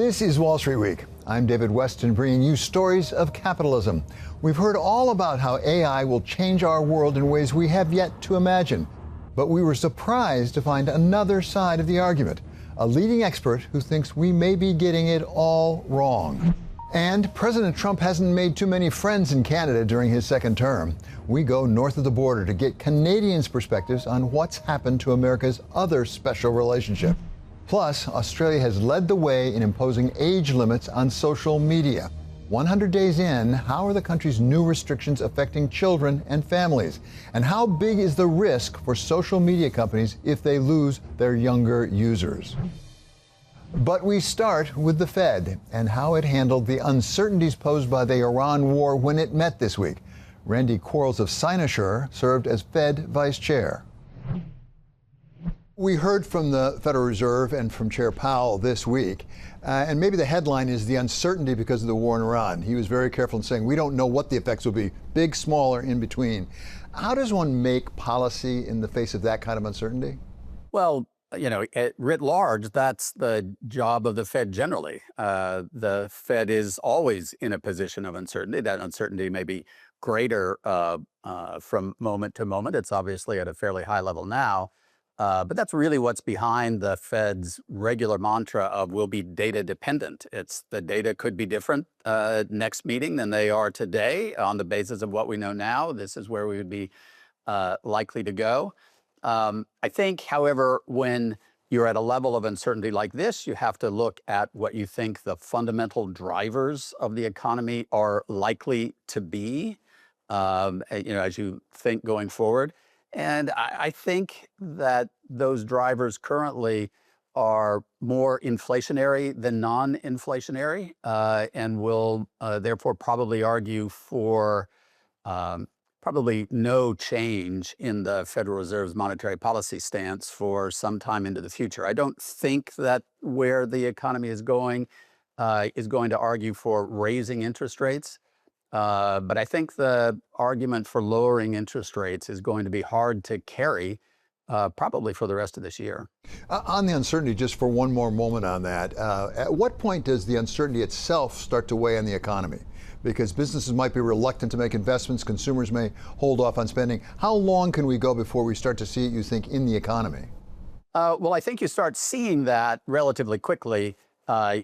This is Wall Street Week. I'm David Weston, bringing you stories of capitalism. We've heard all about how AI will change our world in ways we have yet to imagine. But we were surprised to find another side of the argument, a leading expert who thinks we may be getting it all wrong. And President Trump hasn't made too many friends in Canada during his second term. We go north of the border to get Canadians' perspectives on what's happened to America's other special relationship. Plus, Australia has led the way in imposing age limits on social media. 100 days in, how are the country's new restrictions affecting children and families? And how big is the risk for social media companies if they lose their younger users? But we start with the Fed and how it handled the uncertainties posed by the Iran war when it met this week. Randy Quarles of Sinosure served as Fed Vice Chair. We heard from the Federal Reserve and from Chair Powell this week, and maybe the headline is the uncertainty because of the war in Iran. He was very careful in saying we don't know what the effects will be, big, small, or in between. How does one make policy in the face of that kind of uncertainty? Well, you know, writ large, that's the job of the Fed generally. The Fed is always in a position of uncertainty. That uncertainty may be greater from moment to moment. It's obviously at a fairly high level now. But that's really what's behind the Fed's regular mantra of we'll be data dependent. It's the data could be different next meeting than they are today on the basis of what we know now. This is where we would be likely to go. I think, however, when you're at a level of uncertainty like this, you have to look at what you think the fundamental drivers of the economy are likely to be, as you think going forward. And I think that those drivers currently are more inflationary than non-inflationary, and will therefore probably argue for probably no change in the Federal Reserve's monetary policy stance for some time into the future. I don't think that where the economy is going to argue for raising interest rates. But I think the argument for lowering interest rates is going to be hard to carry probably for the rest of this year. On the uncertainty, just for one more moment on that, at what point does the uncertainty itself start to weigh on the economy? Because businesses might be reluctant to make investments, consumers may hold off on spending. How long can we go before we start to see it, you think, in the economy? Well, I think you start seeing that relatively quickly.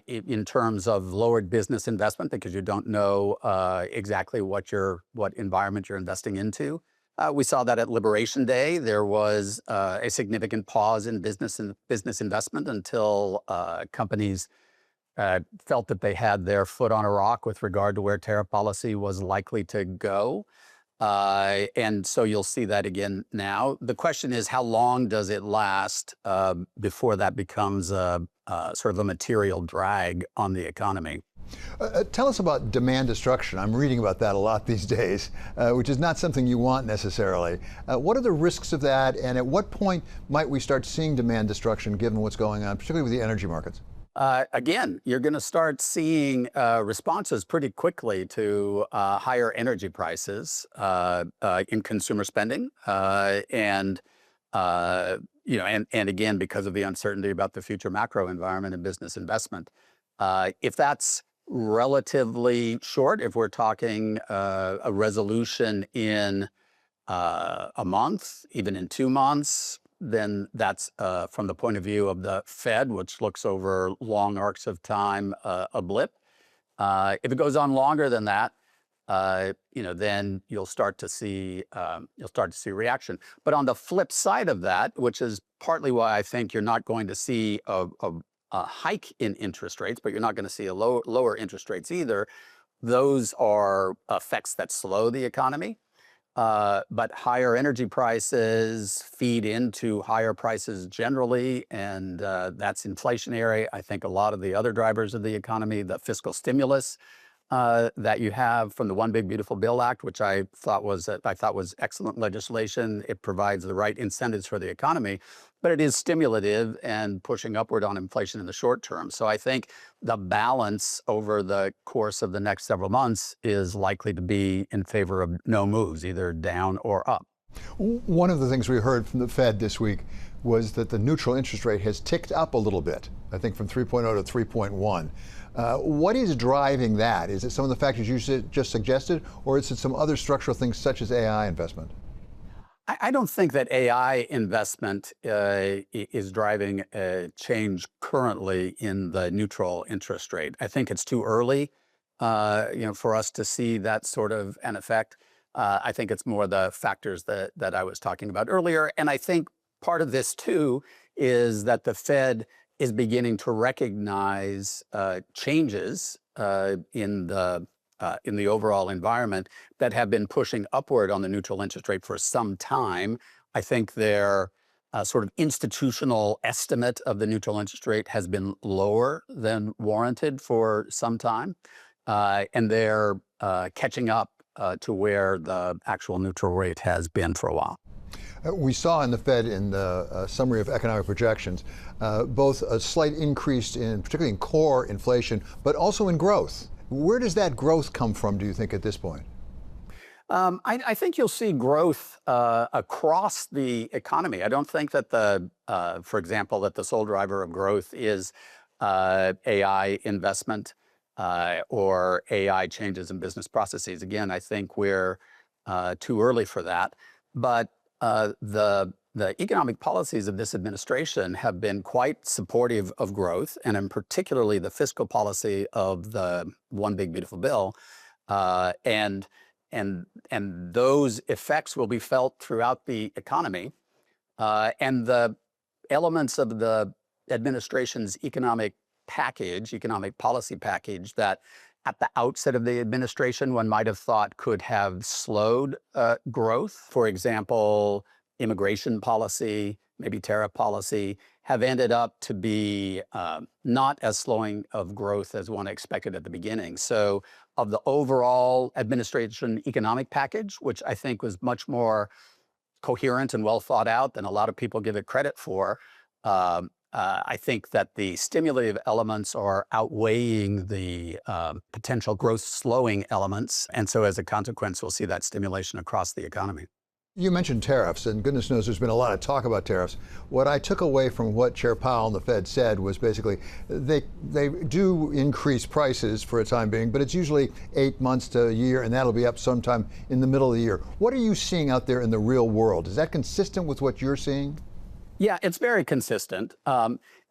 In terms of lowered business investment, because you don't know exactly what environment you're investing into. We saw that at Liberation Day. There was a significant pause in business investment until companies felt that they had their foot on a rock with regard to where tariff policy was likely to go. And so you'll see that again now. The question is, how long does it last before that becomes sort of a material drag on the economy? Tell us about demand destruction. I'm reading about that a lot these days, which is not something you want necessarily. What are the risks of that, and at what point might we start seeing demand destruction given what's going on, particularly with the energy markets? Again, you're going to start seeing responses pretty quickly to higher energy prices in consumer spending, and again, because of the uncertainty about the future macro environment and business investment. If that's relatively short, if we're talking a resolution in a month, even in 2 months, then that's from the point of view of the Fed, which looks over long arcs of time, a blip. If it goes on longer than that, then you'll start to see reaction. But on the flip side of that, which is partly why I think you're not going to see a hike in interest rates, but you're not going to see a lower interest rates either. Those are effects that slow the economy. But higher energy prices feed into higher prices generally, and that's inflationary. I think a lot of the other drivers of the economy, the fiscal stimulus that you have from the One Big Beautiful Bill Act, which I thought was excellent legislation. It provides the right incentives for the economy, but it is stimulative and pushing upward on inflation in the short term. So I think the balance over the course of the next several months is likely to be in favor of no moves, either down or up. One of the things we heard from the Fed this week was that the neutral interest rate has ticked up a little bit, I think from 3.0 to 3.1. What is driving that? Is it some of the factors you just suggested, or is it some other structural things such as AI investment? I don't think that AI investment is driving a change currently in the neutral interest rate. I think it's too early, for us to see that sort of an effect. I think it's more the factors that I was talking about earlier, and I think part of this too is that the Fed is beginning to recognize changes in the overall environment that have been pushing upward on the neutral interest rate for some time. I think their sort of institutional estimate of the neutral interest rate has been lower than warranted for some time, and they're catching up to where the actual neutral rate has been for a while. We saw in the Fed in the summary of economic projections both a slight increase in, particularly in core inflation, but also in growth. Where does that growth come from, do you think, at this point? I think you'll see growth across the economy. I don't think that for example, that the sole driver of growth is AI investment or AI changes in business processes. Again, I think we're too early for that. But the economic policies of this administration have been quite supportive of growth, and in particularly the fiscal policy of the One Big Beautiful Bill, and those effects will be felt throughout the economy. And the elements of the administration's economic policy package that at the outset of the administration one might have thought could have slowed growth, for example, immigration policy, maybe tariff policy, have ended up to be not as slowing of growth as one expected at the beginning. So of the overall administration economic package, which I think was much more coherent and well thought out than a lot of people give it credit for, I think that the stimulative elements are outweighing the potential growth slowing elements. And so as a consequence, we'll see that stimulation across the economy. You mentioned tariffs, and goodness knows there's been a lot of talk about tariffs. What I took away from what Chair Powell and the Fed said was basically they do increase prices for a time being, but it's usually 8 months to a year, and that'll be up sometime in the middle of the year. What are you seeing out there in the real world? Is that consistent with what you're seeing? Yeah, it's very consistent.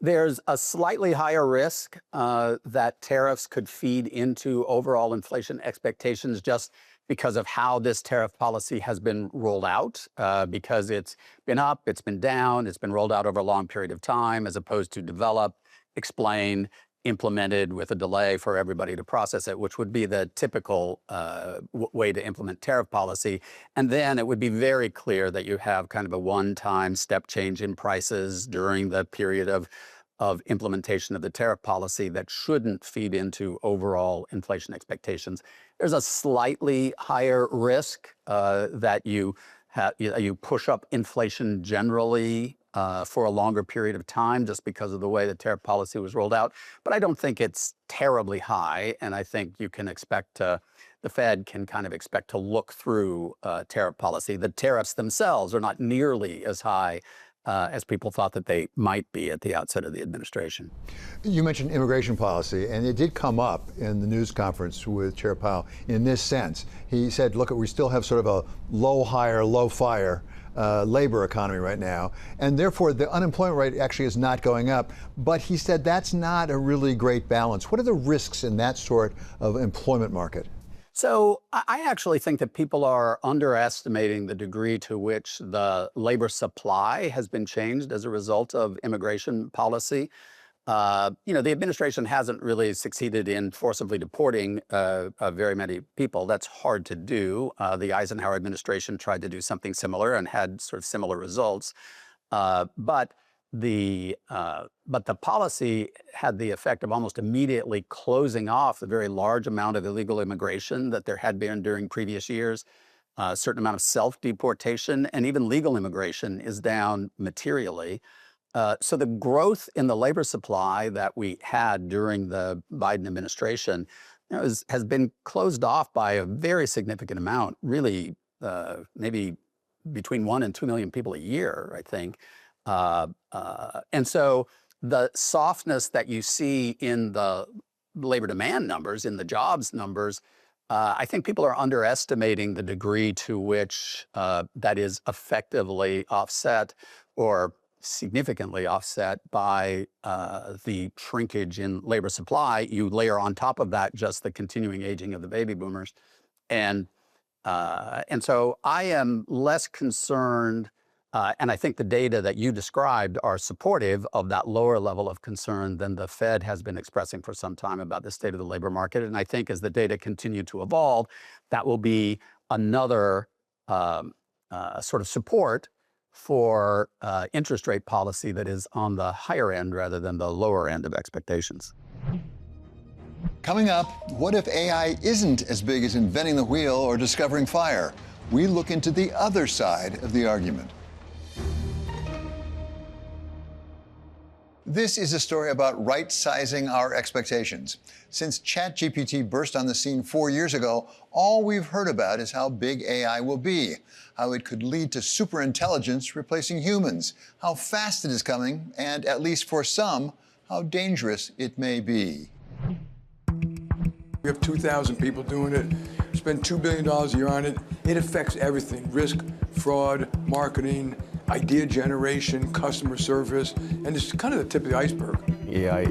There's a slightly higher risk that tariffs could feed into overall inflation expectations just because of how this tariff policy has been rolled out, because it's been up, it's been down, it's been rolled out over a long period of time, as opposed to develop, explain, implemented with a delay for everybody to process it, which would be the typical way to implement tariff policy. And then it would be very clear that you have kind of a one-time step change in prices during the period of implementation of the tariff policy that shouldn't feed into overall inflation expectations. There's a slightly higher risk that you push up inflation generally for a longer period of time just because of the way the tariff policy was rolled out. But I don't think it's terribly high, and I think you can expect the Fed can kind of expect to look through tariff policy. The tariffs themselves are not nearly as high as people thought that they might be at the outset of the administration. You mentioned immigration policy, and it did come up in the news conference with Chair Powell in this sense. He said, look, we still have sort of a low hire, low fire labor economy right now, and therefore the unemployment rate actually is not going up. But he said that's not a really great balance. What are the risks in that sort of employment market? So I actually think that people are underestimating the degree to which the labor supply has been changed as a result of immigration policy. The administration hasn't really succeeded in forcibly deporting very many people. That's hard to do. The Eisenhower administration tried to do something similar and had sort of similar results. But the policy had the effect of almost immediately closing off the very large amount of illegal immigration that there had been during previous years. A certain amount of self-deportation and even legal immigration is down materially. So the growth in the labor supply that we had during the Biden administration has been closed off by a very significant amount, really maybe between 1 and 2 million people a year, I think. And so the softness that you see in the labor demand numbers, in the jobs numbers, I think people are underestimating the degree to which that is effectively offset or significantly offset by the shrinkage in labor supply. You layer on top of that just the continuing aging of the baby boomers. And so I am less concerned, and I think the data that you described are supportive of that lower level of concern than the Fed has been expressing for some time about the state of the labor market. And I think as the data continue to evolve, that will be another sort of support for interest rate policy that is on the higher end rather than the lower end of expectations. Coming up, what if AI isn't as big as inventing the wheel or discovering fire? We look into the other side of the argument. This is a story about right-sizing our expectations. Since ChatGPT burst on the scene 4 years ago, all we've heard about is how big AI will be, how it could lead to superintelligence replacing humans, how fast it is coming, and, at least for some, how dangerous it may be. We have 2,000 people doing it, spend $2 billion a year on it. It affects everything: risk, fraud, marketing, idea generation, customer service, and it's kind of the tip of the iceberg. AI.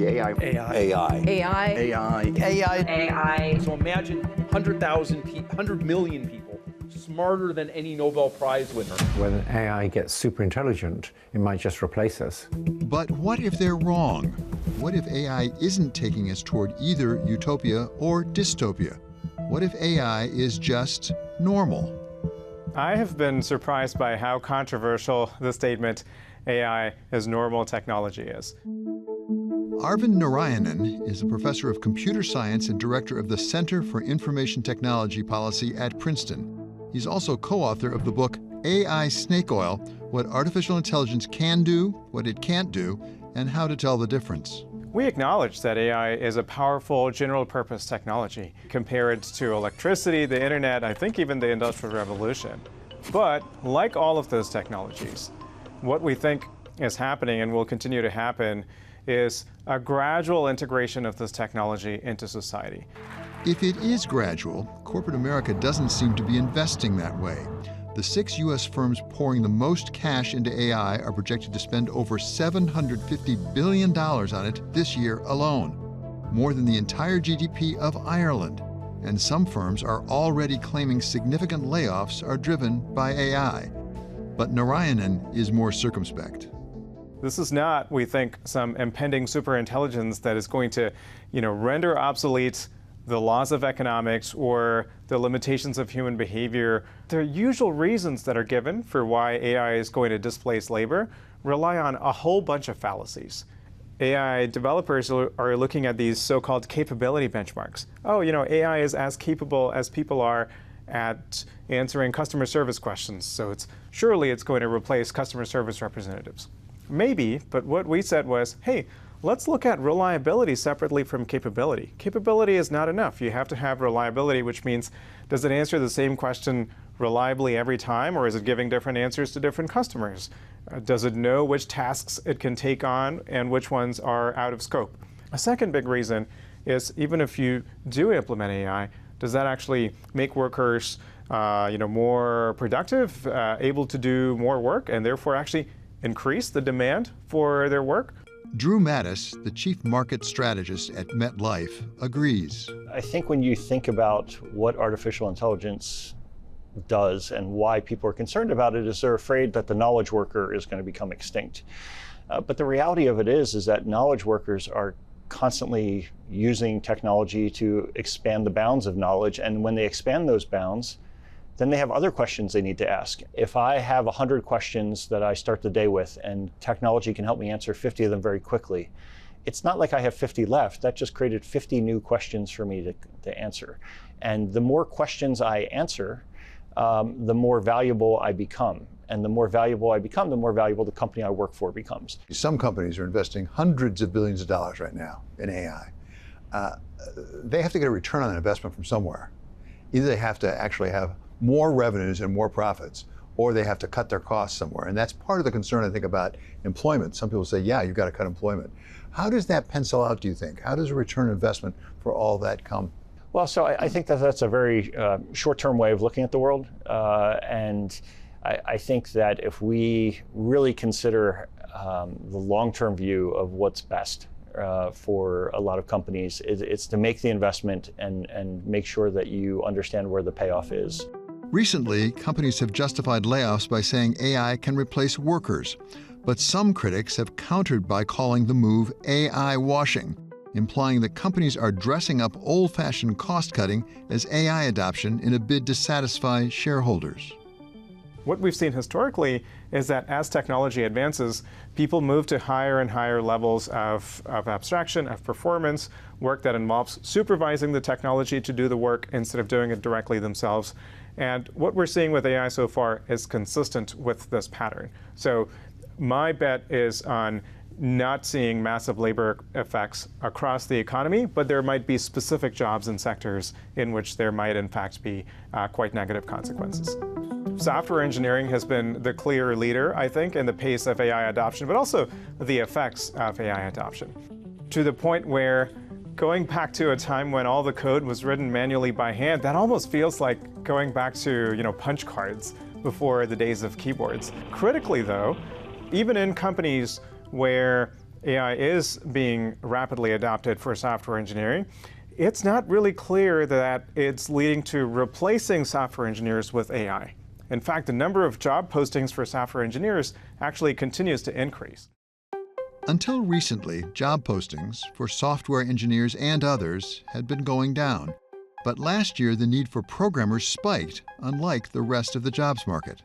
So imagine 100 million people, smarter than any Nobel Prize winner. When AI gets super intelligent, it might just replace us. But what if they're wrong? What if AI isn't taking us toward either utopia or dystopia? What if AI is just normal? I have been surprised by how controversial the statement AI is normal technology is. Arvind Narayanan is a professor of computer science and director of the Center for Information Technology Policy at Princeton. He's also co-author of the book AI Snake Oil: What Artificial Intelligence Can Do, What It Can't Do, and How to Tell the Difference. We acknowledge that AI is a powerful general-purpose technology. Compare it to electricity, the internet, I think even the Industrial Revolution. But like all of those technologies, what we think is happening and will continue to happen is a gradual integration of this technology into society. If it is gradual, corporate America doesn't seem to be investing that way. The 6 U.S. firms pouring the most cash into AI are projected to spend over $750 billion on it this year alone, more than the entire GDP of Ireland. And some firms are already claiming significant layoffs are driven by AI. But Narayanan is more circumspect. This is not, we think, some impending superintelligence that is going to, render obsolete the laws of economics or the limitations of human behavior. The usual reasons that are given for why AI is going to displace labor rely on a whole bunch of fallacies. AI developers are looking at these so-called capability benchmarks. Oh, AI is as capable as people are at answering customer service questions, so surely it's going to replace customer service representatives. Maybe, but what we said was, hey, let's look at reliability separately from capability. Capability is not enough. You have to have reliability, which means, does it answer the same question reliably every time, or is it giving different answers to different customers? Does it know which tasks it can take on and which ones are out of scope? A second big reason is, even if you do implement AI, does that actually make workers more productive, able to do more work, and therefore actually increase the demand for their work? Drew Mattis, the chief market strategist at MetLife, agrees. I think when you think about what artificial intelligence does and why people are concerned about it, is they're afraid that the knowledge worker is going to become extinct. But the reality of it is that knowledge workers are constantly using technology to expand the bounds of knowledge. And when they expand those bounds, then they have other questions they need to ask. If I have 100 questions that I start the day with and technology can help me answer 50 of them very quickly, it's not like I have 50 left. That just created 50 new questions for me to answer. And the more questions I answer, the more valuable I become. And the more valuable I become, the more valuable the company I work for becomes. Some companies are investing hundreds of billions of dollars right now in AI. They have to get a return on that investment from somewhere. Either they have to actually have more revenues and more profits, or they have to cut their costs somewhere. And that's part of the concern, I think, about employment. Some people say, yeah, you've got to cut employment. How does that pencil out, do you think? How does a return on investment for all that come? Well, so I think that that's a very short-term way of looking at the world. And I think that if we really consider the long-term view of what's best for a lot of companies, it's to make the investment and make sure that you understand where the payoff is. Recently, companies have justified layoffs by saying AI can replace workers. But some critics have countered by calling the move AI washing, implying that companies are dressing up old-fashioned cost-cutting as AI adoption in a bid to satisfy shareholders. What we've seen historically is that as technology advances, people move to higher and higher levels of abstraction, of performance, work that involves supervising the technology to do the work instead of doing it directly themselves. And what we're seeing with AI so far is consistent with this pattern. So my bet is on not seeing massive labor effects across the economy, but there might be specific jobs and sectors in which there might in fact be quite negative consequences. Software engineering has been the clear leader, I think, in the pace of AI adoption, but also the effects of AI adoption, to the point where going back to a time when all the code was written manually by hand, that almost feels like going back to, punch cards before the days of keyboards. Critically, though, even in companies where AI is being rapidly adopted for software engineering, it's not really clear that it's leading to replacing software engineers with AI. In fact, the number of job postings for software engineers actually continues to increase. Until recently, job postings for software engineers and others had been going down. But last year, the need for programmers spiked, unlike the rest of the jobs market.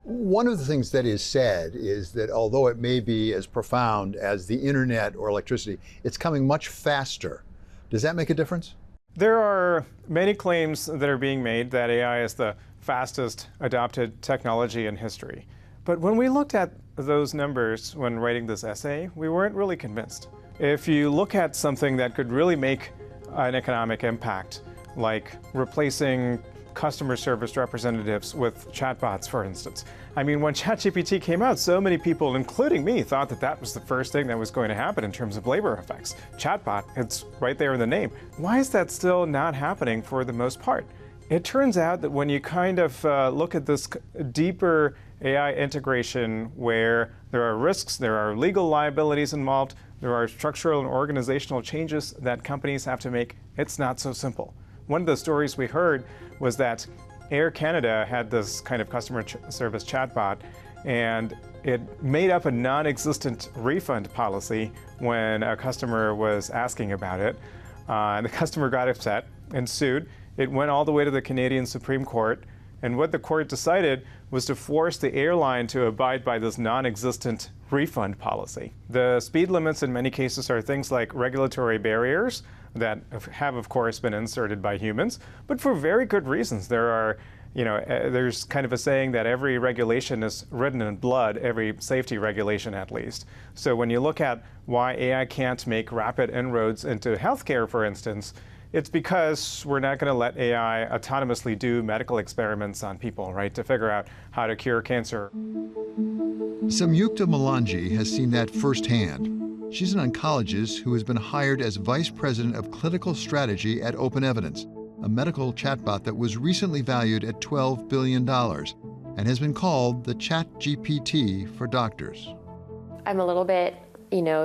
One of the things that is said is that although it may be as profound as the internet or electricity, it's coming much faster. Does that make a difference? There are many claims that are being made that AI is the fastest adopted technology in history. But when we looked at those numbers when writing this essay, we weren't really convinced. If you look at something that could really make an economic impact, like replacing customer service representatives with chatbots, for instance. I mean, when ChatGPT came out, so many people, including me, thought that that was the first thing that was going to happen in terms of labor effects. Chatbot, it's right there in the name. Why is that still not happening for the most part? It turns out that when you kind of look at this deeper AI integration where there are risks, there are legal liabilities involved, there are structural and organizational changes that companies have to make, it's not so simple. One of the stories we heard was that Air Canada had this kind of customer service chatbot, and it made up a non-existent refund policy when a customer was asking about it. And the customer got upset and sued. It went all the way to the Canadian Supreme Court, and what the court decided was to force the airline to abide by this non-existent refund policy. The speed limits in many cases are things like regulatory barriers that have, of course, been inserted by humans, but for very good reasons. There's kind of a saying that every regulation is written in blood, every safety regulation at least. So when you look at why AI can't make rapid inroads into healthcare, for instance, it's because we're not going to let AI autonomously do medical experiments on people, right, to figure out how to cure cancer. Samyukta Malanji has seen that firsthand. She's an oncologist who has been hired as Vice President of Clinical Strategy at OpenEvidence, a medical chatbot that was recently valued at $12 billion and has been called the ChatGPT for doctors. I'm a little bit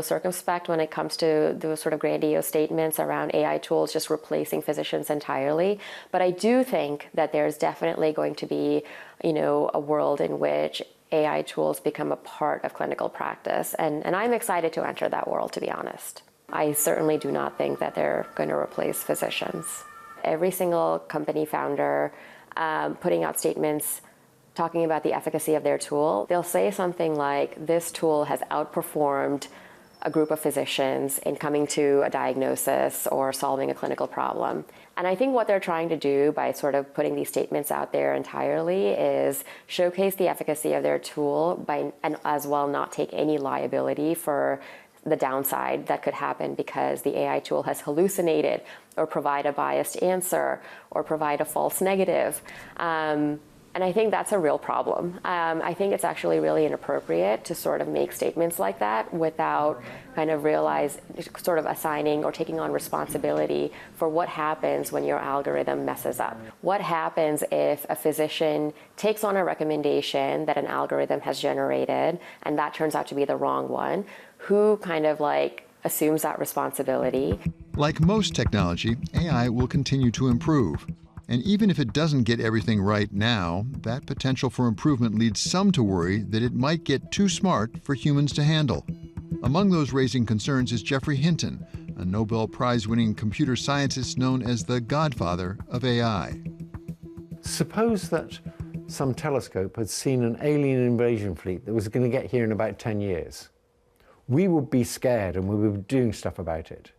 circumspect when it comes to those sort of grandiose statements around AI tools just replacing physicians entirely. But I do think that there's definitely going to be, a world in which AI tools become a part of clinical practice. And I'm excited to enter that world, to be honest. I certainly do not think that they're going to replace physicians. Every single company founder putting out statements talking about the efficacy of their tool, they'll say something like, this tool has outperformed a group of physicians in coming to a diagnosis or solving a clinical problem. And I think what they're trying to do by sort of putting these statements out there entirely is showcase the efficacy of their tool and as well not take any liability for the downside that could happen because the AI tool has hallucinated or provide a biased answer or provide a false negative. And And I think that's a real problem. I think it's actually really inappropriate to sort of make statements like that without kind of sort of assigning or taking on responsibility for what happens when your algorithm messes up. What happens if a physician takes on a recommendation that an algorithm has generated and that turns out to be the wrong one? Who kind of assumes that responsibility? Like most technology, AI will continue to improve. And even if it doesn't get everything right now, that potential for improvement leads some to worry that it might get too smart for humans to handle. Among those raising concerns is Geoffrey Hinton, a Nobel Prize-winning computer scientist known as the godfather of AI. Suppose that some telescope had seen an alien invasion fleet that was going to get here in about 10 years. We would be scared and we would be doing stuff about it.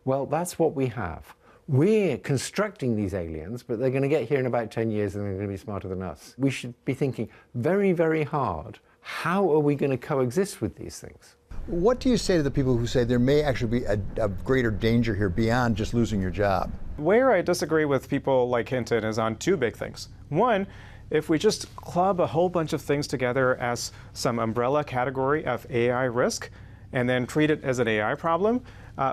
Well, that's what we have. We're constructing these aliens, but they're going to get here in about 10 years and they're going to be smarter than us. We should be thinking very, very hard, how are we going to coexist with these things? What do you say to the people who say there may actually be a greater danger here beyond just losing your job? Where I disagree with people like Hinton is on two big things. One, if we just club a whole bunch of things together as some umbrella category of AI risk and then treat it as an AI problem,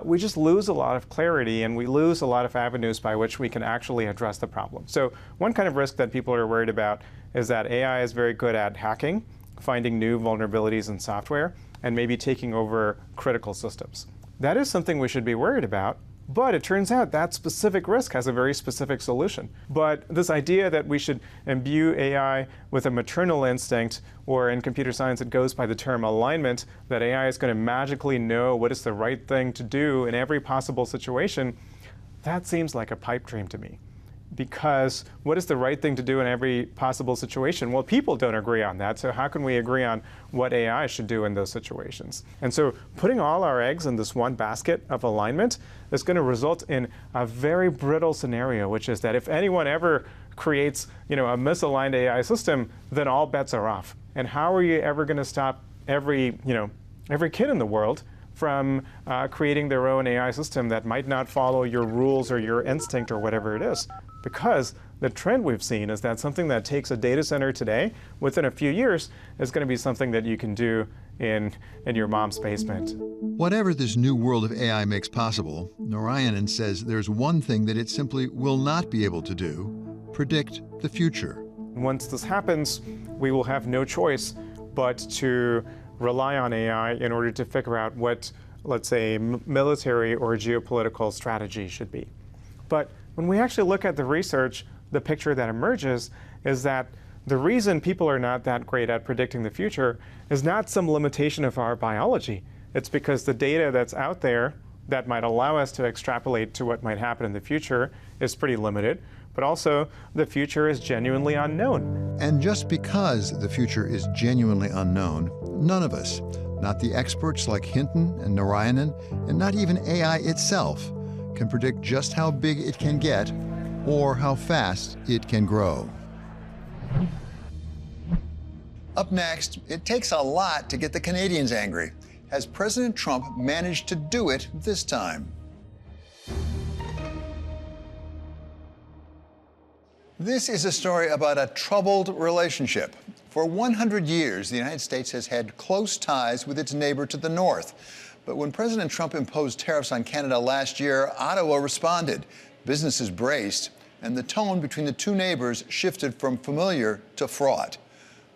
we just lose a lot of clarity and we lose a lot of avenues by which we can actually address the problem. So one kind of risk that people are worried about is that AI is very good at hacking, finding new vulnerabilities in software, and maybe taking over critical systems. That is something we should be worried about, but it turns out that specific risk has a very specific solution. But this idea that we should imbue AI with a maternal instinct, or in computer science it goes by the term alignment, that AI is going to magically know what is the right thing to do in every possible situation, that seems like a pipe dream to me. Because what is the right thing to do in every possible situation? Well, people don't agree on that, so how can we agree on what AI should do in those situations? And so putting all our eggs in this one basket of alignment is going to result in a very brittle scenario, which is that if anyone ever creates a misaligned AI system, then all bets are off. And how are you ever going to stop every kid in the world from creating their own AI system that might not follow your rules or your instinct or whatever it is? Because the trend we've seen is that something that takes a data center today, within a few years, is going to be something that you can do in your mom's basement. Whatever this new world of AI makes possible, Narayanan says there's one thing that it simply will not be able to do: predict the future. Once this happens, we will have no choice but to rely on AI in order to figure out what, let's say, military or geopolitical strategy should be. But when we actually look at the research, the picture that emerges is that the reason people are not that great at predicting the future is not some limitation of our biology. It's because the data that's out there that might allow us to extrapolate to what might happen in the future is pretty limited, but also the future is genuinely unknown. And just because the future is genuinely unknown, none of us, not the experts like Hinton and Narayanan, and not even AI itself, can predict just how big it can get or how fast it can grow. Up next, it takes a lot to get the Canadians angry. Has President Trump managed to do it this time? This is a story about a troubled relationship. For 100 years, the United States has had close ties with its neighbor to the north. But when President Trump imposed tariffs on Canada last year, Ottawa responded. Businesses braced, and the tone between the two neighbors shifted from familiar to fraught.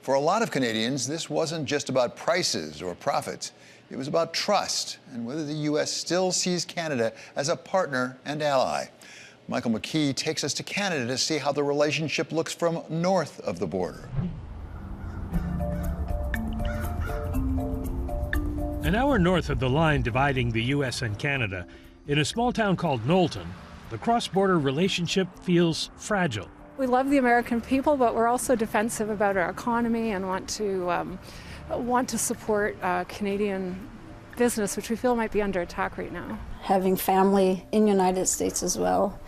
For a lot of Canadians, this wasn't just about prices or profits. It was about trust and whether the U.S. still sees Canada as a partner and ally. Michael McKee takes us to Canada to see how the relationship looks from north of the border. An hour north of the line dividing the U.S. and Canada, in a small town called Knowlton, the cross-border relationship feels fragile. We love the American people, but we're also defensive about our economy and want to support Canadian business, which we feel might be under attack right now. Having family in the United States as well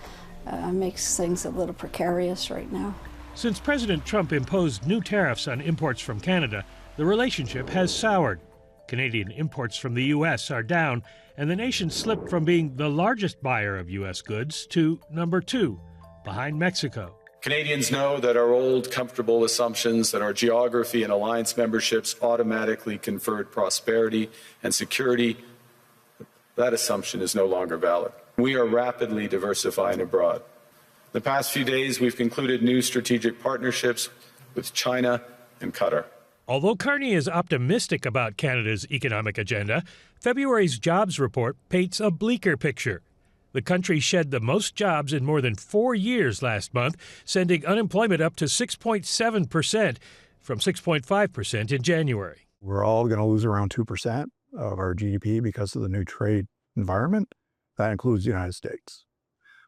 makes things a little precarious right now. Since President Trump imposed new tariffs on imports from Canada, the relationship has soured. Canadian imports from the U.S. are down, and the nation slipped from being the largest buyer of U.S. goods to number 2, behind Mexico. Canadians know that our old, comfortable assumptions that our geography and alliance memberships automatically conferred prosperity and security, that assumption is no longer valid. We are rapidly diversifying abroad. The past few days, we've concluded new strategic partnerships with China and Qatar. Although Carney is optimistic about Canada's economic agenda, February's jobs report paints a bleaker picture. The country shed the most jobs in more than 4 years last month, sending unemployment up to 6.7% from 6.5% in January. We're all going to lose around 2% of our GDP because of the new trade environment. That includes the United States.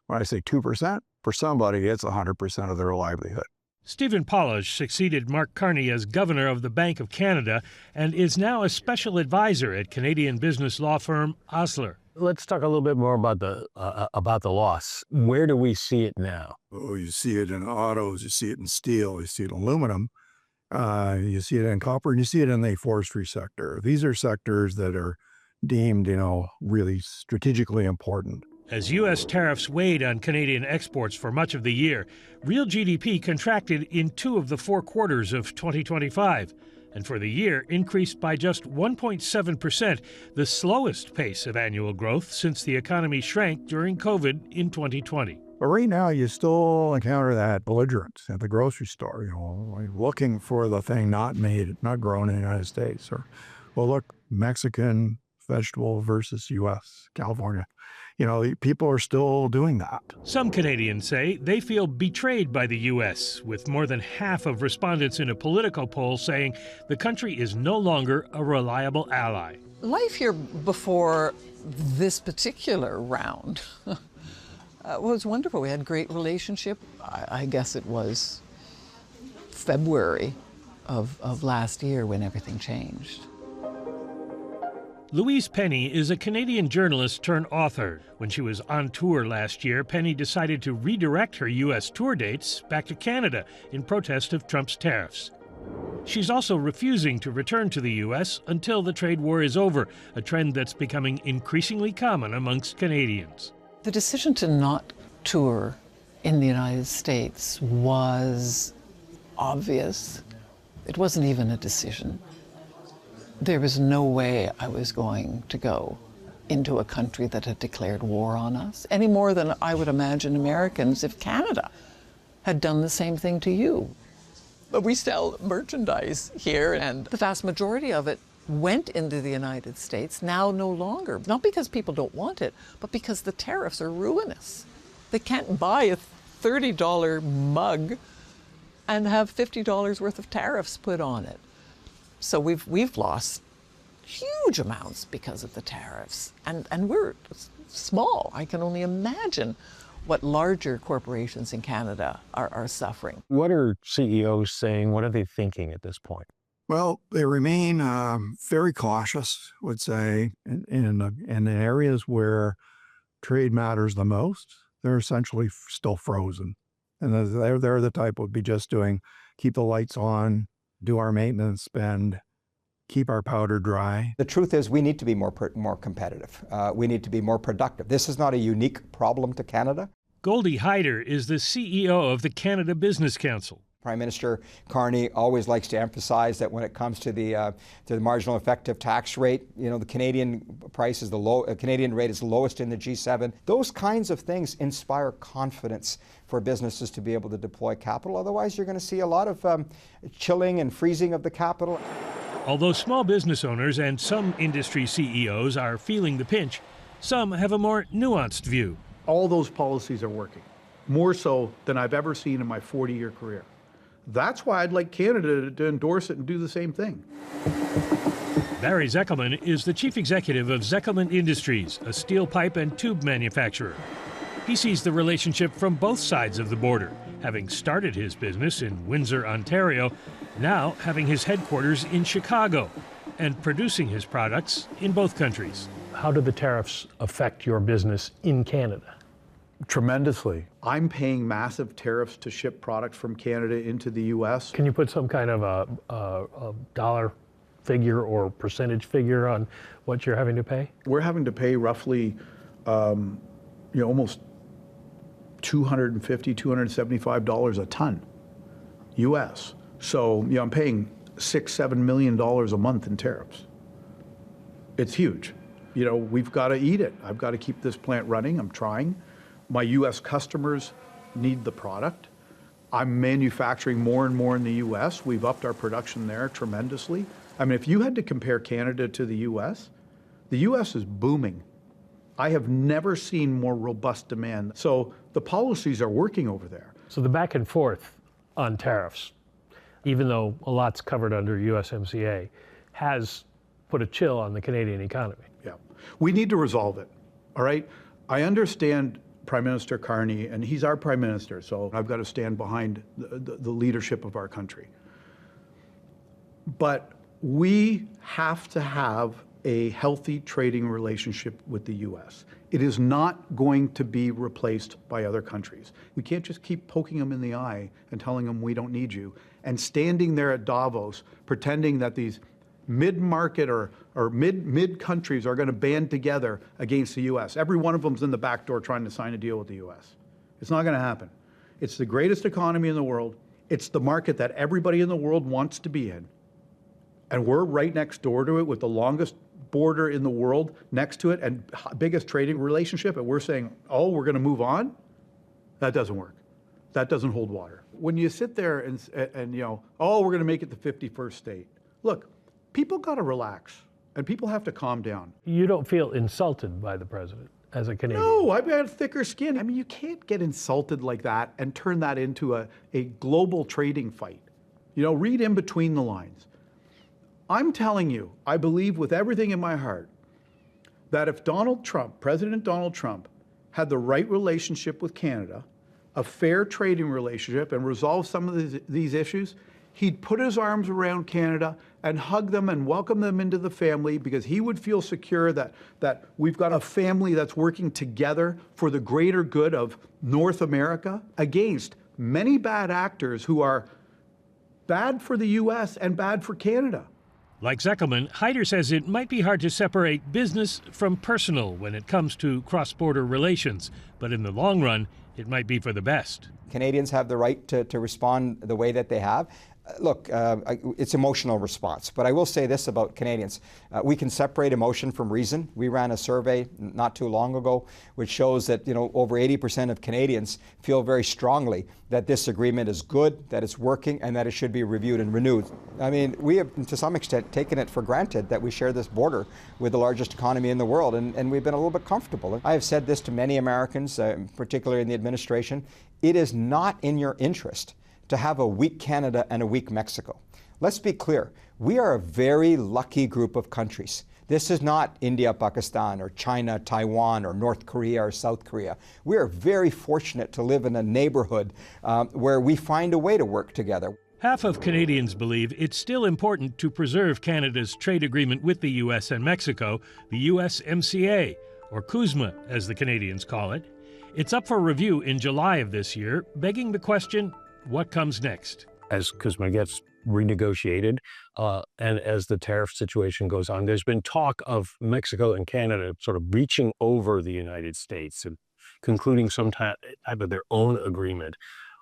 When I say 2%, for somebody, it's 100% of their livelihood. Stephen Polish succeeded Mark Carney as governor of the Bank of Canada and is now a special advisor at Canadian business law firm Osler. Let's talk a little bit more about the loss. Where do we see it now? Oh, you see it in autos, you see it in steel, you see it in aluminum, you see it in copper, and you see it in the forestry sector. These are sectors that are deemed, really strategically important. As U.S. tariffs weighed on Canadian exports for much of the year, real GDP contracted in 2 of the 4 quarters of 2025, and for the year increased by just 1.7%, the slowest pace of annual growth since the economy shrank during COVID in 2020. But right now, you still encounter that belligerence at the grocery store, looking for the thing not grown in the United States. Or, well, look, Mexican vegetable versus U.S., California. People are still doing that. Some Canadians say they feel betrayed by the U.S., with more than half of respondents in a political poll saying the country is no longer a reliable ally. Life here before this particular round was wonderful. We had a great relationship. I guess it was February of last year when everything changed. Louise Penny is a Canadian journalist turned author. When she was on tour last year, Penny decided to redirect her U.S. tour dates back to Canada in protest of Trump's tariffs. She's also refusing to return to the U.S. until the trade war is over, a trend that's becoming increasingly common amongst Canadians. The decision to not tour in the United States was obvious. It wasn't even a decision. There was no way I was going to go into a country that had declared war on us, any more than I would imagine Americans if Canada had done the same thing to you. But we sell merchandise here, and the vast majority of it went into the United States, now no longer. Not because people don't want it, but because the tariffs are ruinous. They can't buy a $30 mug and have $50 worth of tariffs put on it. So we've lost huge amounts because of the tariffs, and we're small. I can only imagine what larger corporations in Canada are suffering. What are CEOs saying? What are they thinking at this point? Well, they remain very cautious, I would say, in the areas where trade matters the most. They're essentially still frozen, and they're the type would be just keep the lights on, do our maintenance spend, keep our powder dry. The truth is we need to be more competitive. We need to be more productive. This is not a unique problem to Canada. Goldie Hyder is the CEO of the Canada Business Council. Prime Minister Carney always likes to emphasize that when it comes to the marginal effective tax rate, the Canadian price is Canadian rate is the lowest in the G7. Those kinds of things inspire confidence for businesses to be able to deploy capital. Otherwise, you're going to see a lot of chilling and freezing of the capital. Although small business owners and some industry CEOs are feeling the pinch, some have a more nuanced view. All those policies are working, more so than I've ever seen in my 40-year career. That's why I'd like Canada to endorse it and do the same thing. Barry Zeckelman is the chief executive of Zeckelman Industries, a steel pipe and tube manufacturer. He sees the relationship from both sides of the border, having started his business in Windsor, Ontario, now having his headquarters in Chicago, and producing his products in both countries. How do the tariffs affect your business in Canada? Tremendously. I'm paying massive tariffs to ship products from Canada into the U.S. Can you put some kind of a dollar figure or percentage figure on what you're having to pay? We're having to pay roughly, almost $250, $275 a ton, US. So, I'm paying $6-7 million a month in tariffs. It's huge. We've got to eat it. I've got to keep this plant running. I'm trying. My US customers need the product. I'm manufacturing more and more in the US. We've upped our production there tremendously. I mean, if you had to compare Canada to the US is booming. I have never seen more robust demand. So the policies are working over there. So the back and forth on tariffs, even though a lot's covered under USMCA, has put a chill on the Canadian economy. Yeah. We need to resolve it, all right? I understand Prime Minister Carney, and he's our Prime Minister, so I've got to stand behind the leadership of our country. But we have to have a healthy trading relationship with the U.S. It is not going to be replaced by other countries. We can't just keep poking them in the eye and telling them we don't need you, and standing there at Davos pretending that these mid-market or mid countries are going to band together against the U.S. Every one of them's in the back door trying to sign a deal with the U.S. It's not going to happen. It's the greatest economy in the world. It's the market that everybody in the world wants to be in. And we're right next door to it with the longest border in the world next to it and biggest trading relationship. And we're saying, oh, we're going to move on? That doesn't work. That doesn't hold water. When you sit there and oh, we're going to make it the 51st state. Look, people got to relax, and people have to calm down. You don't feel insulted by the president as a Canadian? No, I've got thicker skin. I mean, you can't get insulted like that and turn that into a global trading fight. Read in between the lines. I'm telling you, I believe with everything in my heart that if President Donald Trump, had the right relationship with Canada, a fair trading relationship, and resolve some of these issues, he'd put his arms around Canada and hug them and welcome them into the family, because he would feel secure that we've got a family that's working together for the greater good of North America against many bad actors who are bad for the U.S. and bad for Canada. Like Zeckelman, Hyder says it might be hard to separate business from personal when it comes to cross-border relations, but in the long run, it might be for the best. Canadians have the right to respond the way that they have. Look, it's emotional response, but I will say this about Canadians. We can separate emotion from reason. We ran a survey not too long ago which shows that over 80% of Canadians feel very strongly that this agreement is good, that it's working, and that it should be reviewed and renewed. I mean, we have to some extent taken it for granted that we share this border with the largest economy in the world, and we've been a little bit comfortable. I have said this to many Americans, particularly in the administration. It is not in your interest to have a weak Canada and a weak Mexico. Let's be clear. We are a very lucky group of countries. This is not India, Pakistan, or China, Taiwan, or North Korea, or South Korea. We are very fortunate to live in a neighborhood where we find a way to work together. Half of Canadians believe it's still important to preserve Canada's trade agreement with the U.S. and Mexico, the USMCA, or CUSMA, as the Canadians call it. It's up for review in July of this year, begging the question, what comes next? As CUSMA gets renegotiated and as the tariff situation goes on, there's been talk of Mexico and Canada sort of reaching over the United States and concluding some type of their own agreement.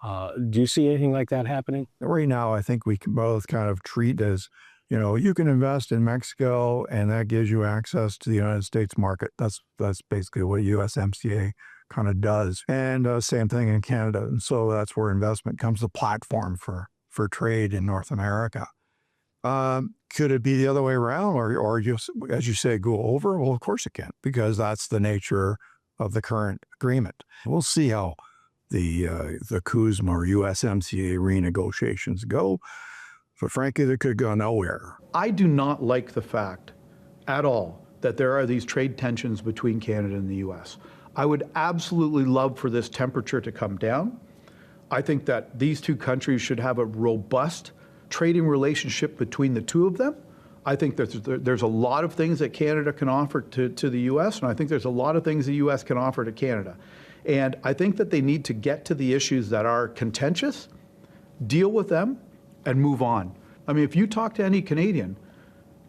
Do you see anything like that happening? Right now, I think we can both kind of treat as, you can invest in Mexico and that gives you access to the United States market. That's basically what USMCA kind of does. And same thing in Canada. And so that's where investment comes, the platform for trade in North America. Could it be the other way around or just, as you say, go over? Well, of course it can, because that's the nature of the current agreement. We'll see how the CUSMA or USMCA renegotiations go. But frankly, they could go nowhere. I do not like the fact at all that there are these trade tensions between Canada and the U.S. I would absolutely love for this temperature to come down. I think that these two countries should have a robust trading relationship between the two of them. I think that there's a lot of things that Canada can offer to the U.S., and I think there's a lot of things the U.S. can offer to Canada. And I think that they need to get to the issues that are contentious, deal with them, and move on. I mean, if you talk to any Canadian,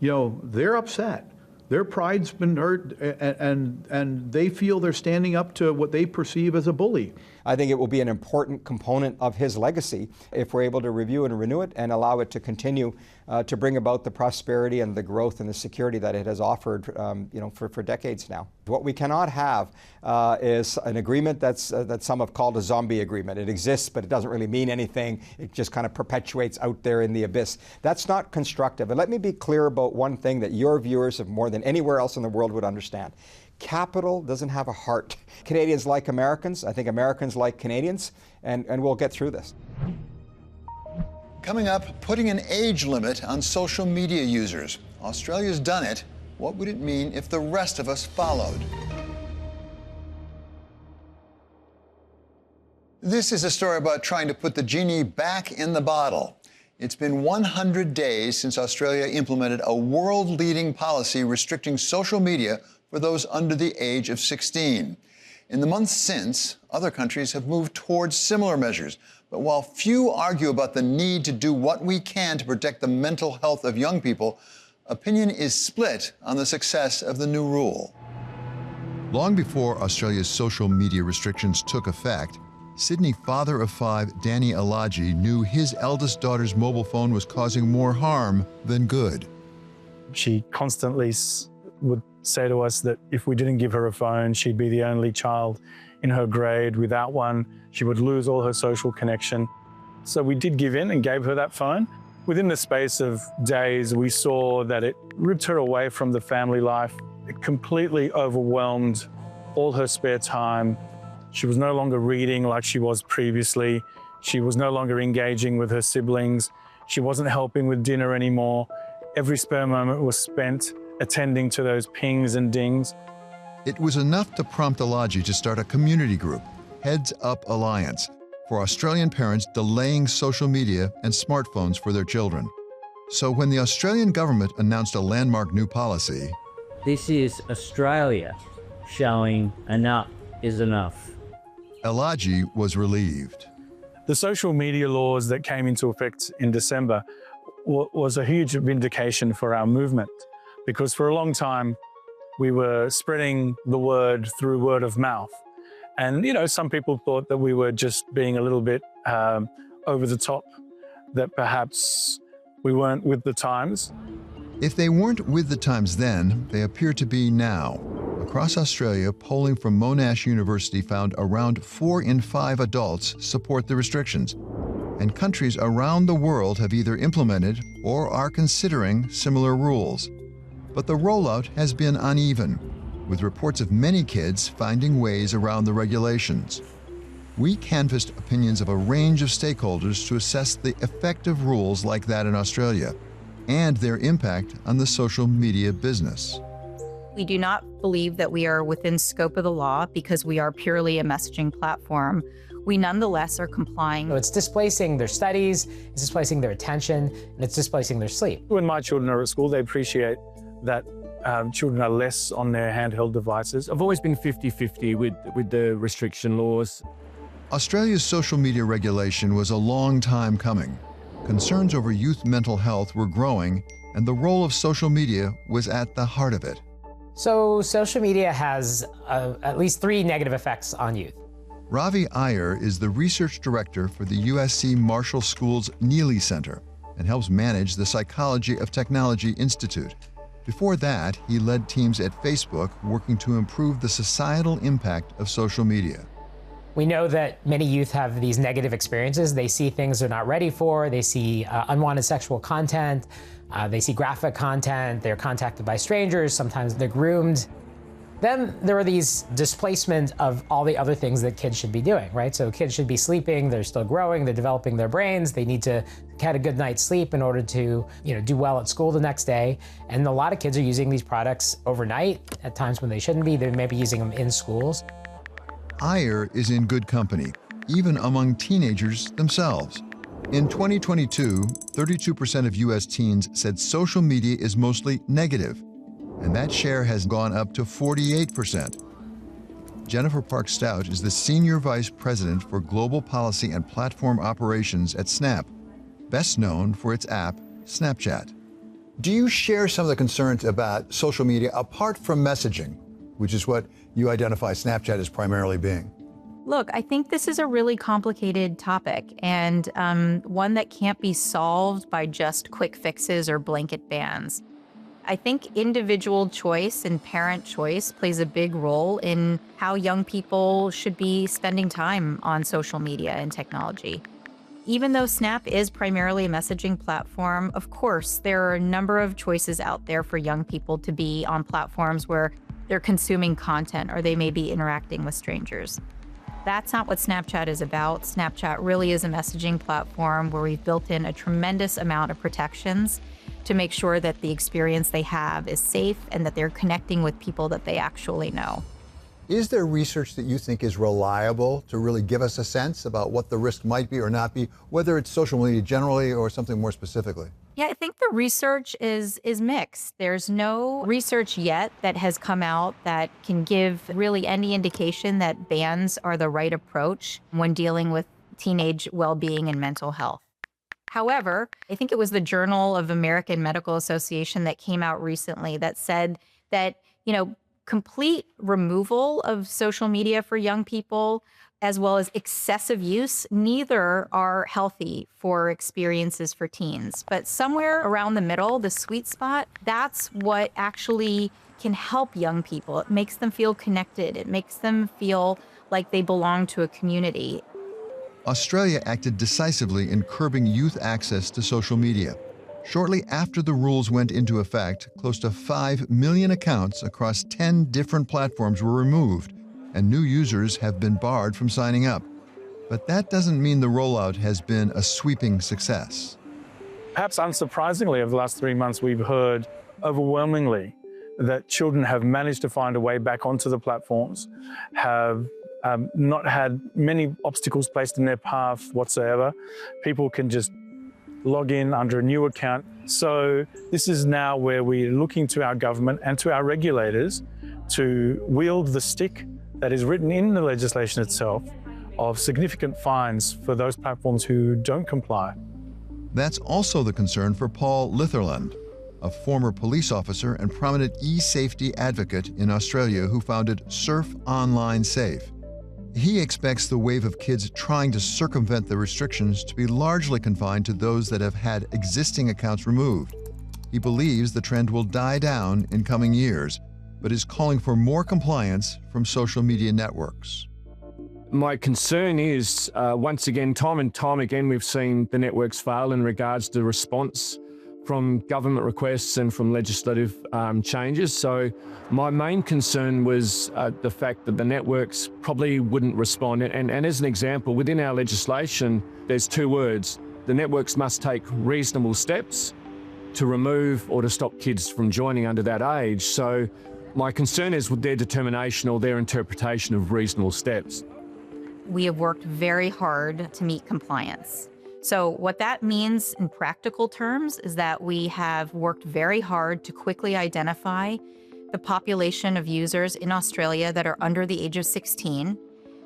they're upset. Their pride's been hurt, and they feel they're standing up to what they perceive as a bully. I think it will be an important component of his legacy if we're able to review and renew it and allow it to continue to bring about the prosperity and the growth and the security that it has offered for decades now. What we cannot have is an agreement that some have called a zombie agreement. It exists, but it doesn't really mean anything. It just kind of perpetuates out there in the abyss. That's not constructive. And let me be clear about one thing that your viewers of more than anywhere else in the world would understand. Capital doesn't have a heart. Canadians like Americans. I think Americans like Canadians, and we'll get through this. Coming up, putting an age limit on social media users. Australia's done it. What would it mean if the rest of us followed? This is a story about trying to put the genie back in the bottle. It's been 100 days since Australia implemented a world-leading policy restricting social media for those under the age of 16. In the months since, other countries have moved towards similar measures. But while few argue about the need to do what we can to protect the mental health of young people, opinion is split on the success of the new rule. Long before Australia's social media restrictions took effect, Sydney father of 5 Danny Alaji knew his eldest daughter's mobile phone was causing more harm than good. She constantly would say to us that if we didn't give her a phone, she'd be the only child in her grade without one. She would lose all her social connection. So we did give in and gave her that phone. Within the space of days, we saw that it ripped her away from the family life. It completely overwhelmed all her spare time. She was no longer reading like she was previously. She was no longer engaging with her siblings. She wasn't helping with dinner anymore. Every spare moment was spent attending to those pings and dings. It was enough to prompt Alaji to start a community group, Heads Up Alliance, for Australian parents delaying social media and smartphones for their children. So when the Australian government announced a landmark new policy, this is Australia showing enough is enough. Alaji was relieved. The social media laws that came into effect in December was a huge vindication for our movement, because for a long time we were spreading the word through word of mouth. And, some people thought that we were just being a little bit over the top, that perhaps we weren't with the times. If they weren't with the times then, they appear to be now. Across Australia, polling from Monash University found around 4 in 5 adults support the restrictions. And countries around the world have either implemented or are considering similar rules. But the rollout has been uneven, with reports of many kids finding ways around the regulations. We canvassed opinions of a range of stakeholders to assess the effect of rules like that in Australia and their impact on the social media business. We do not believe that we are within scope of the law because we are purely a messaging platform. We nonetheless are complying. So it's displacing their studies, it's displacing their attention, and it's displacing their sleep. When my children are at school, they appreciate that children are less on their handheld devices. I've always been 50-50 with the restriction laws. Australia's social media regulation was a long time coming. Concerns over youth mental health were growing, and the role of social media was at the heart of it. So social media has at least 3 negative effects on youth. Ravi Iyer is the research director for the USC Marshall School's Neely Center and helps manage the Psychology of Technology Institute. Before that, he led teams at Facebook working to improve the societal impact of social media. We know that many youth have these negative experiences. They see things they're not ready for. They see unwanted sexual content. They see graphic content. They're contacted by strangers. Sometimes they're groomed. Then there are these displacement of all the other things that kids should be doing, right? So kids should be sleeping. They're still growing. They're developing their brains. They need to get a good night's sleep in order to, do well at school the next day. And a lot of kids are using these products overnight at times when they shouldn't be. They may be using them in schools. Iyer is in good company, even among teenagers themselves. In 2022, 32% of U.S. teens said social media is mostly negative, and that share has gone up to 48%. Jennifer Park Stout is the Senior Vice President for Global Policy and Platform Operations at Snap, best known for its app, Snapchat. Do you share some of the concerns about social media apart from messaging, which is what you identify Snapchat as primarily being? Look, I think this is a really complicated topic and one that can't be solved by just quick fixes or blanket bans. I think individual choice and parent choice plays a big role in how young people should be spending time on social media and technology. Even though Snap is primarily a messaging platform, of course, there are a number of choices out there for young people to be on platforms where they're consuming content or they may be interacting with strangers. That's not what Snapchat is about. Snapchat really is a messaging platform where we've built in a tremendous amount of protections to make sure that the experience they have is safe and that they're connecting with people that they actually know. Is there research that you think is reliable to really give us a sense about what the risk might be or not be, whether it's social media generally or something more specifically? Yeah, I think the research is mixed. There's no research yet that has come out that can give really any indication that bans are the right approach when dealing with teenage well-being and mental health. However, I think it was the Journal of American Medical Association that came out recently that said that, complete removal of social media for young people, as well as excessive use, neither are healthy for experiences for teens. But somewhere around the middle, the sweet spot, that's what actually can help young people. It makes them feel connected. It makes them feel like they belong to a community. Australia acted decisively in curbing youth access to social media. Shortly after the rules went into effect, close to 5 million accounts across 10 different platforms were removed, and new users have been barred from signing up. But that doesn't mean the rollout has been a sweeping success. Perhaps unsurprisingly, over the last 3 months, we've heard overwhelmingly that children have managed to find a way back onto the platforms, have not had many obstacles placed in their path whatsoever. People can just log in under a new account. So this is now where we're looking to our government and to our regulators to wield the stick that is written in the legislation itself of significant fines for those platforms who don't comply. That's also the concern for Paul Litherland, a former police officer and prominent e-safety advocate in Australia who founded Surf Online Safe. He expects the wave of kids trying to circumvent the restrictions to be largely confined to those that have had existing accounts removed. He believes the trend will die down in coming years, but is calling for more compliance from social media networks. My concern is, once again, time and time again, we've seen the networks fail in regards to response from government requests and from legislative changes. So my main concern was the fact that the networks probably wouldn't respond. And as an example, within our legislation, there's 2 words. The networks must take reasonable steps to remove or to stop kids from joining under that age. So my concern is with their determination or their interpretation of reasonable steps. We have worked very hard to meet compliance. So what that means in practical terms is that we have worked very hard to quickly identify the population of users in Australia that are under the age of 16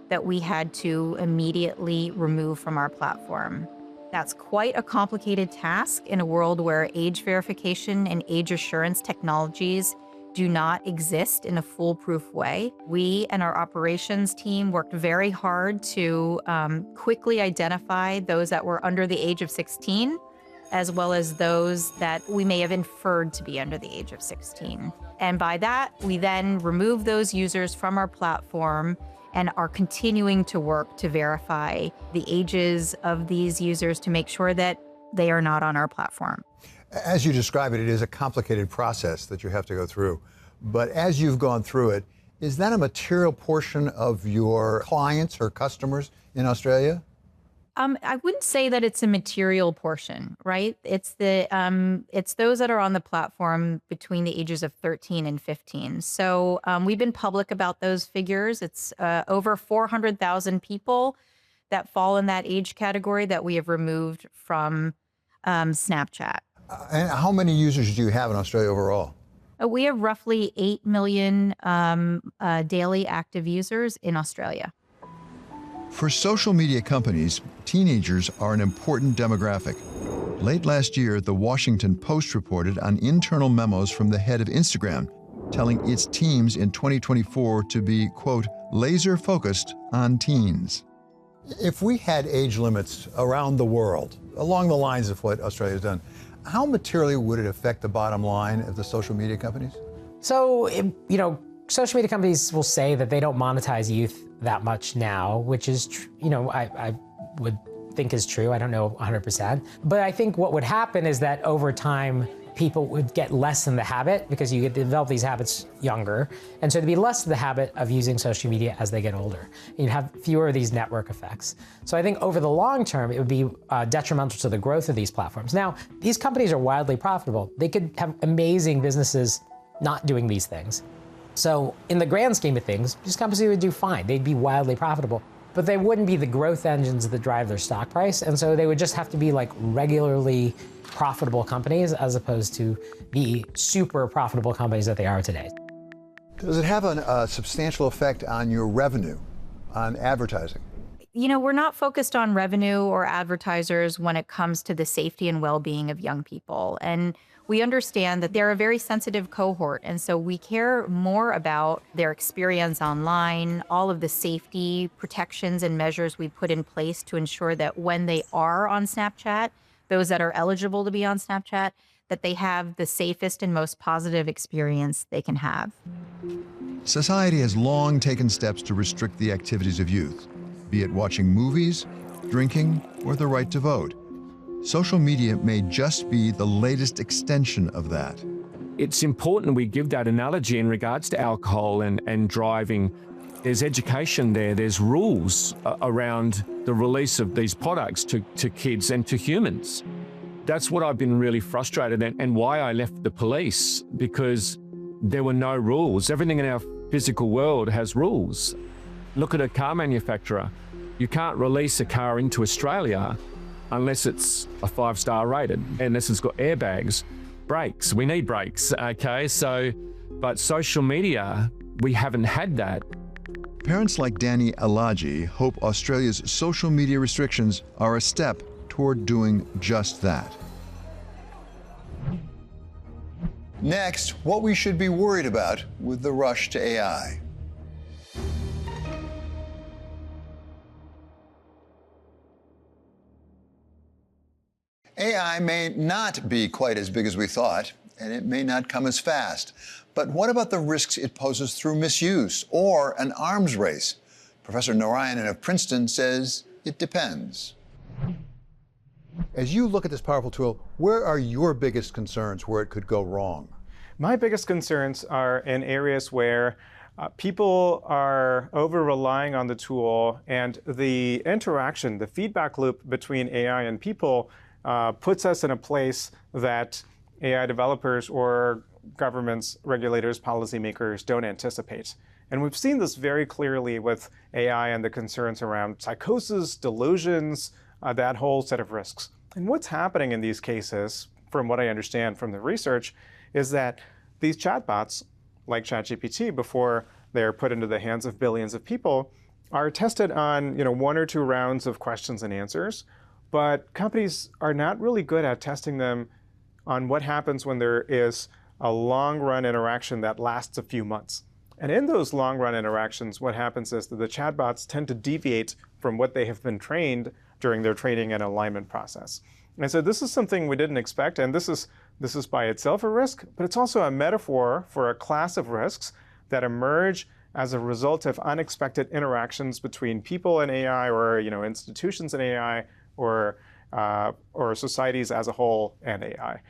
that we had to immediately remove from our platform. That's quite a complicated task in a world where age verification and age assurance technologies do not exist in a foolproof way. We and our operations team worked very hard to quickly identify those that were under the age of 16, as well as those that we may have inferred to be under the age of 16. And by that, we then remove those users from our platform and are continuing to work to verify the ages of these users to make sure that they are not on our platform. As you describe it, it is a complicated process that you have to go through. But as you've gone through it, is that a material portion of your clients or customers in Australia? I wouldn't say that it's a material portion, right? It's those that are on the platform between the ages of 13 and 15. So we've been public about those figures. It's over 400,000 people that fall in that age category that we have removed from Snapchat. And how many users do you have in Australia overall? We have roughly 8 million daily active users in Australia. For social media companies, teenagers are an important demographic. Late last year, the Washington Post reported on internal memos from the head of Instagram, telling its teams in 2024 to be, quote, laser-focused on teens. If we had age limits around the world, along the lines of what Australia's done, how materially would it affect the bottom line of the social media companies? So, social media companies will say that they don't monetize youth that much now, which is, I would think is true. I don't know 100%. But I think what would happen is that over time, people would get less in the habit because you get to develop these habits younger. And so there'd be less of the habit of using social media as they get older. You'd have fewer of these network effects. So I think over the long term, it would be detrimental to the growth of these platforms. Now, these companies are wildly profitable. They could have amazing businesses not doing these things. So in the grand scheme of things, these companies would do fine. They'd be wildly profitable. But they wouldn't be the growth engines that drive their stock price. And so they would just have to be like regularly profitable companies as opposed to the super profitable companies that they are today. Does it have a substantial effect on your revenue, on advertising? We're not focused on revenue or advertisers when it comes to the safety and well-being of young people. And we understand that they're a very sensitive cohort. And so we care more about their experience online, all of the safety protections and measures we put in place to ensure that when they are on Snapchat, those that are eligible to be on Snapchat, that they have the safest and most positive experience they can have. Society has long taken steps to restrict the activities of youth, be it watching movies, drinking, or the right to vote. Social media may just be the latest extension of that. It's important we give that analogy in regards to alcohol and driving. There's education there, there's rules around the release of these products to kids and to humans. That's what I've been really frustrated and why I left the police, because there were no rules. Everything in our physical world has rules. Look at a car manufacturer. You can't release a car into Australia unless it's a 5-star rated, unless it's got airbags, brakes. We need brakes, okay? But social media, we haven't had that. Parents like Danny Alaji hope Australia's social media restrictions are a step toward doing just that. Next, what we should be worried about with the rush to AI. AI may not be quite as big as we thought, and it may not come as fast. But what about the risks it poses through misuse or an arms race? Professor Narayanan of Princeton says it depends. As you look at this powerful tool, where are your biggest concerns where it could go wrong? My biggest concerns are in areas where people are over-relying on the tool, and the interaction, the feedback loop between AI and people puts us in a place that AI developers or governments, regulators, policymakers don't anticipate. And we've seen this very clearly with AI and the concerns around psychosis, delusions, that whole set of risks. And what's happening in these cases, from what I understand from the research, is that these chatbots, like ChatGPT, before they're put into the hands of billions of people, are tested on 1 or 2 rounds of questions and answers. But companies are not really good at testing them on what happens when there is a long-run interaction that lasts a few months. And in those long-run interactions, what happens is that the chatbots tend to deviate from what they have been trained during their training and alignment process. And so this is something we didn't expect, and this is by itself a risk, but it's also a metaphor for a class of risks that emerge as a result of unexpected interactions between people and AI, or institutions and AI, or societies as a whole and AI.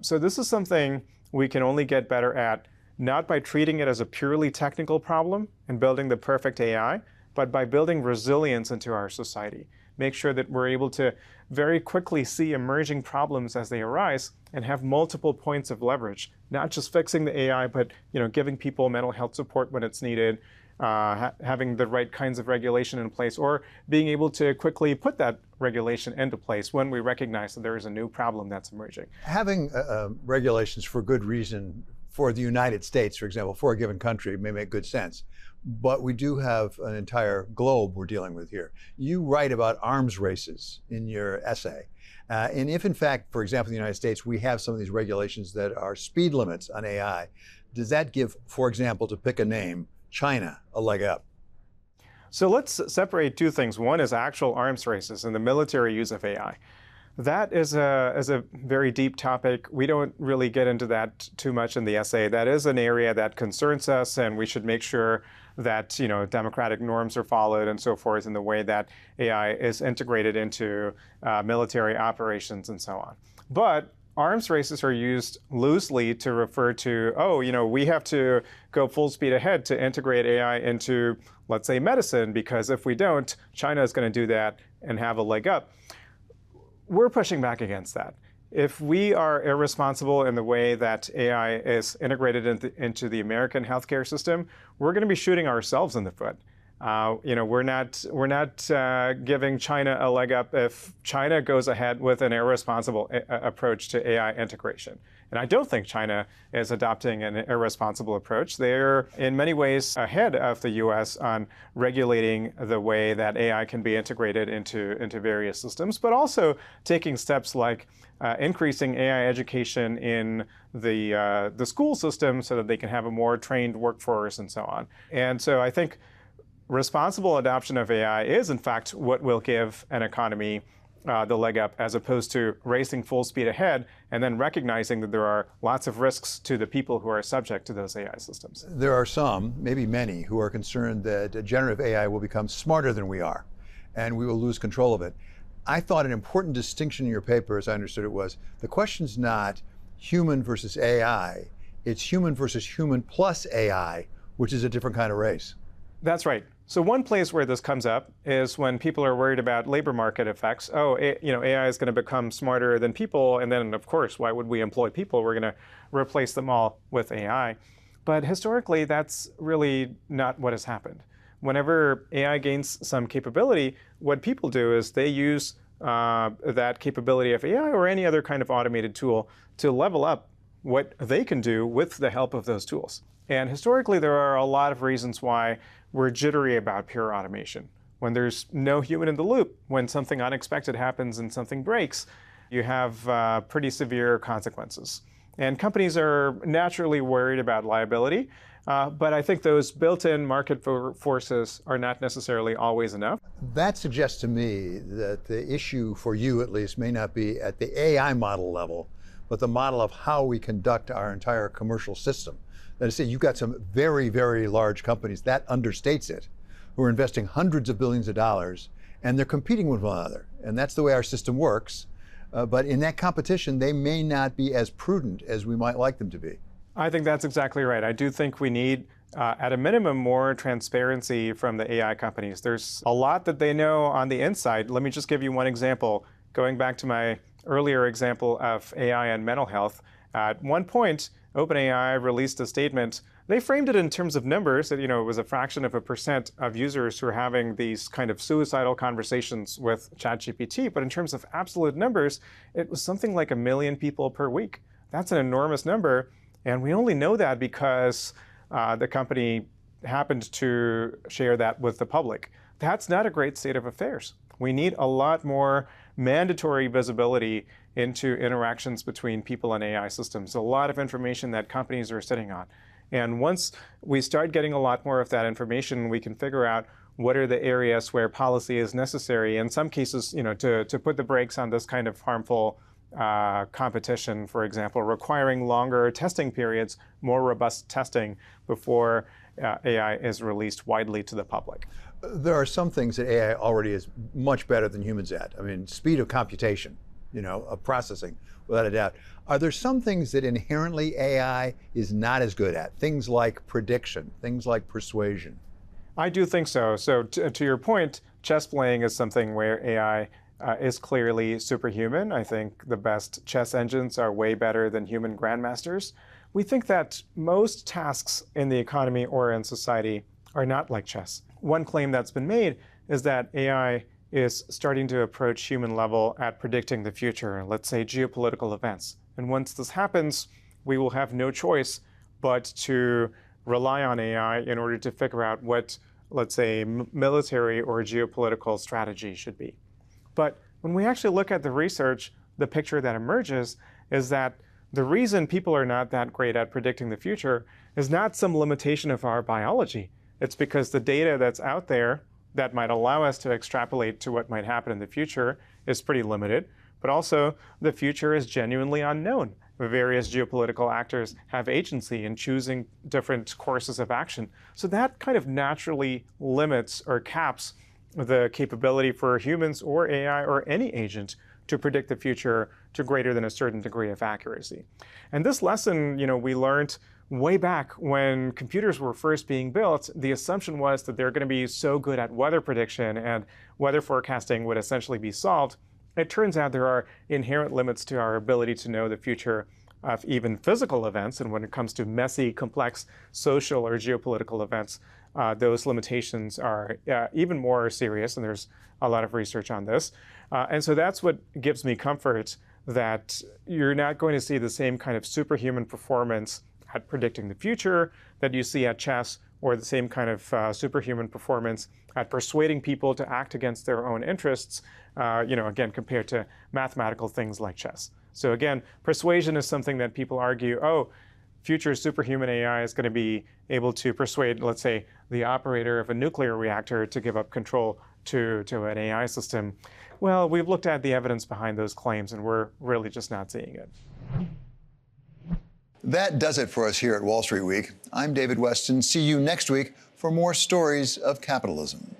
So this is something we can only get better at, not by treating it as a purely technical problem and building the perfect AI, but by building resilience into our society. Make sure that we're able to very quickly see emerging problems as they arise and have multiple points of leverage, not just fixing the AI, but giving people mental health support when it's needed, having the right kinds of regulation in place, or being able to quickly put that regulation into place when we recognize that there is a new problem that's emerging. Having regulations for good reason for the United States, for example, for a given country may make good sense. But we do have an entire globe we're dealing with here. You write about arms races in your essay. And if, in fact, for example, in the United States, we have some of these regulations that are speed limits on AI, does that give, for example, to pick a name, China a leg up? So let's separate two things. One is actual arms races and the military use of AI. That is a very deep topic. We don't really get into that too much in the essay. That is an area that concerns us, and we should make sure that democratic norms are followed and so forth in the way that AI is integrated into military operations and so on. But arms races are used loosely to refer to, we have to go full speed ahead to integrate AI into, let's say, medicine, because if we don't, China is going to do that and have a leg up. We're pushing back against that. If we are irresponsible in the way that AI is integrated into the American healthcare system, we're going to be shooting ourselves in the foot. We're not giving China a leg up if China goes ahead with an irresponsible approach to AI integration. And I don't think China is adopting an irresponsible approach. They're in many ways ahead of the US on regulating the way that AI can be integrated into various systems, but also taking steps like increasing AI education in the school system so that they can have a more trained workforce and so on. And so I think responsible adoption of AI is, in fact, what will give an economy the leg up, as opposed to racing full speed ahead and then recognizing that there are lots of risks to the people who are subject to those AI systems. There are some, maybe many, who are concerned that generative AI will become smarter than we are, and we will lose control of it. I thought an important distinction in your paper, as I understood it, was the question's not human versus AI, it's human versus human plus AI, which is a different kind of race. That's right. So one place where this comes up is when people are worried about labor market effects. AI is going to become smarter than people, and then, of course, why would we employ people? We're going to replace them all with AI. But historically, that's really not what has happened. Whenever AI gains some capability, what people do is they use that capability of AI or any other kind of automated tool to level up what they can do with the help of those tools. And historically, there are a lot of reasons why we're jittery about pure automation. When there's no human in the loop, when something unexpected happens and something breaks, you have pretty severe consequences. And companies are naturally worried about liability, but I think those built-in market forces are not necessarily always enough. That suggests to me that the issue for you, at least, may not be at the AI model level, but the model of how we conduct our entire commercial system. That is to say, you've got some very, very large companies, that understates it, who are investing hundreds of billions of dollars, and they're competing with one another. And that's the way our system works. But in that competition, they may not be as prudent as we might like them to be. I think that's exactly right. I do think we need, at a minimum, more transparency from the AI companies. There's a lot that they know on the inside. Let me just give you one example. Going back to my earlier example of AI and mental health, at one point, OpenAI released a statement. They framed it in terms of numbers, that it was a fraction of a % of users who are having these kind of suicidal conversations with ChatGPT. But in terms of absolute numbers, it was something like 1 million people per week. That's an enormous number. And we only know that because the company happened to share that with the public. That's not a great state of affairs. We need a lot more mandatory visibility into interactions between people and AI systems. A lot of information that companies are sitting on. And once we start getting a lot more of that information, we can figure out what are the areas where policy is necessary. In some cases, to put the brakes on this kind of harmful competition, for example, requiring longer testing periods, more robust testing before AI is released widely to the public. There are some things that AI already is much better than humans at. I mean, speed of computation, of processing, without a doubt. Are there some things that inherently AI is not as good at? Things like prediction, things like persuasion? I do think so. So to your point, chess playing is something where AI is clearly superhuman. I think the best chess engines are way better than human grandmasters. We think that most tasks in the economy or in society are not like chess. One claim that's been made is that AI is starting to approach human level at predicting the future, let's say geopolitical events. And once this happens, we will have no choice but to rely on AI in order to figure out what, let's say, military or geopolitical strategy should be. But when we actually look at the research, the picture that emerges is that the reason people are not that great at predicting the future is not some limitation of our biology. It's because the data that's out there that might allow us to extrapolate to what might happen in the future is pretty limited. But also, the future is genuinely unknown. Various geopolitical actors have agency in choosing different courses of action. So that kind of naturally limits or caps the capability for humans or AI or any agent to predict the future to greater than a certain degree of accuracy. And this lesson, we learned way back when computers were first being built. The assumption was that they're going to be so good at weather prediction and weather forecasting would essentially be solved. It turns out there are inherent limits to our ability to know the future of even physical events. And when it comes to messy, complex social or geopolitical events, those limitations are even more serious. And there's a lot of research on this. And so that's what gives me comfort that you're not going to see the same kind of superhuman performance at predicting the future that you see at chess, or the same kind of superhuman performance at persuading people to act against their own interests, again, compared to mathematical things like chess. So again, persuasion is something that people argue, future superhuman AI is going to be able to persuade, let's say, the operator of a nuclear reactor to give up control to an AI system. Well, we've looked at the evidence behind those claims, and we're really just not seeing it. That does it for us here at Wall Street Week. I'm David Weston. See you next week for more stories of capitalism.